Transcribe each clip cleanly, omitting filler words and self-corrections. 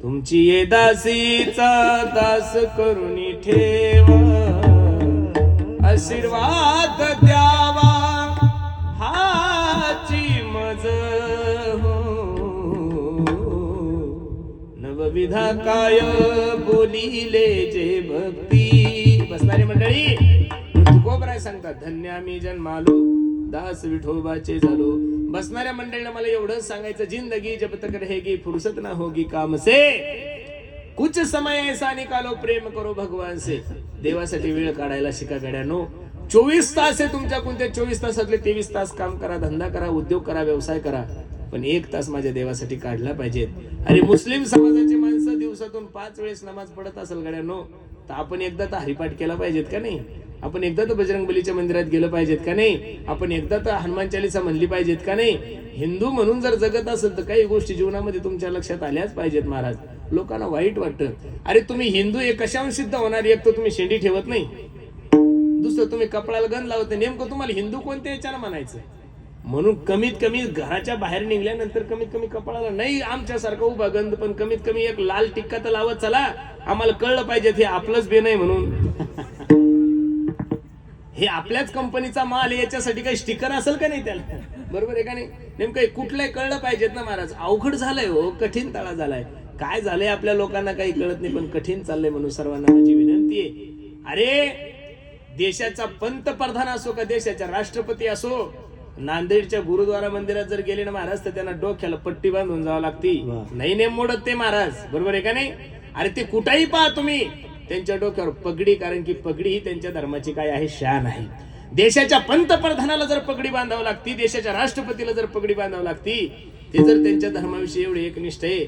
तुमची ये दासीचा दास करुणी ठेवा, आशीर्वाद द्यावा हाची मज हो. नवविधा काय बोलिले जे भक्ती. बसणारी मंडळी तुकोबराय सांगतात, धन्य आम्ही जन्मालो दास विठोबाचे झालो. बसणाऱ्या मंडळीला मला एवढंच सांगायचं, जिंदगी जब तक रहेगी फुर्सत ना होगी काम से, कुछ समय ऐसा निकालो प्रेम करो भगवान से. देवासाठी वेळ काढायला शिका गड्यानो. 24 तास आहे तुमच्याकडून, ते 24 तासातले 23 तास काम करा, धंदा करा, उद्योग करा, व्यवसाय करा, पण 1 तास माझ्या देवासाठी काढला पाहिजे. अरे मुस्लिम समाजाची माणसं दिवसातून 5 वेळेस नमाज पडत असेल गड्यानो, तर आपण एकदा तर हरिपाठ केला पाहिजेत का नाही? आपण एकदा तर बजरंगबलीच्या मंदिरात गेलं पाहिजेत का नाही? आपण एकदा तर हनुमान चालीसा म्हणली पाहिजेत का नाही? हिंदू म्हणून जर जगत असेल तर काही गोष्टी जीवनामध्ये तुमच्या लक्षात आल्याच पाहिजेत महाराज. लोकांना वाईट वाटतं, अरे तुम्ही हिंदू हे कशावर सिद्ध होणार? एक तर तुम्ही शेंडी ठेवत नाही, दुसरं तुम्ही कपड्याला गंध लावत नाही. नेमकं तुम्हाला हिंदू कोणत्या याच्यानं म्हणायचं? म्हणून कमीत कमी घराच्या बाहेर निघल्यानंतर कमीत कमी कपडाला नाही आमच्यासारखा उभा गंध, पण कमीत कमी एक लाल टिक्का तर लावत चला. आम्हाला कळलं पाहिजे हे आपलंच बे नाही म्हणून. हे आपल्याच कंपनीचा माल, याच्यासाठी काही स्टिकर असेल का नाही त्याला? बरोबर आहे का नाही? नेमकं कुठलंही कळलं पाहिजेत ना महाराज. अवघड झालंय हो, कठीण तळा झालाय. काय झालंय आपल्या लोकांना काही कळत नाही, पण कठीण चाललंय. म्हणून सर्वांना माझी विनंती आहे, अरे देशाचा पंतप्रधान असो का देशाचा राष्ट्रपती असो, नांदेडच्या गुरुद्वारा मंदिरात जर गेले ना महाराज, तर त्यांना डोक्याला पट्टी बांधून जावं लागती. नाही नेम मोडत ते महाराज. बरोबर आहे का नाही? अरे ते कुठेही पहा तुम्ही, त्यांच्या डोक्यावर पगडी, कारण की पगडी ही त्यांच्या धर्माची काय आहे, शान आहे. देशाच्या पंतप्रधानाला जर पगडी बांधावं लागती, देशाच्या राष्ट्रपतीला जर पगडी बांधावं लागती, ते जर त्यांच्या धर्माविषयी एवढे एकनिष्ठ आहे,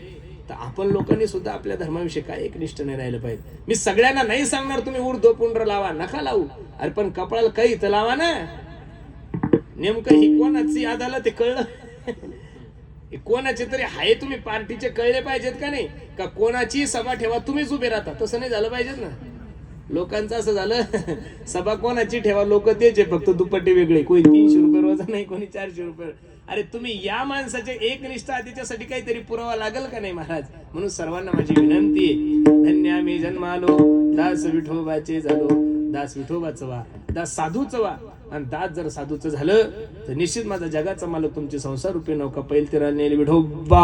तर आपण लोकांनी सुद्धा आपल्या धर्माविषयी काय एकनिष्ठ नाही राहिलं पाहिजे. मी सगळ्यांना नाही सांगणार तुम्ही उर्ध्व पुंड्र लावा, नका लावू, अरे पण कपाळाला काही तर लावा ना. नेमकं ही कोणाची आदाला ते कळलं? कोणाचे तरी आहे, तुम्ही पार्टीचे कळले पाहिजेत का नाही? का कोणाची सभा ठेवा तुम्हीच उभे राहता, तसं नाही झालं पाहिजेत ना. लोकांचं असं झालं, सभा कोणाची ठेवा, लोक तेच आहे, फक्त दुपट्टे वेगळे, कोणी 300 रुपये रोज नाही, कोणी 400 रुपये. अरे तुम्ही या माणसाचे एकनिष्ठा, त्याच्यासाठी काहीतरी पुरावा लागेल का नाही महाराज? म्हणून सर्वांना माझी विनंती आहे, धन्य आम्ही जन्मालो दास विठोबाचे झालो. दास विठोबाचं वा, दास साधूचं वा. आणि दास जर साधूचं झालं तर निश्चित माझा जगाचा मालक तुमची संसार रूपी नौका पैल तिरा नेली विठोबा.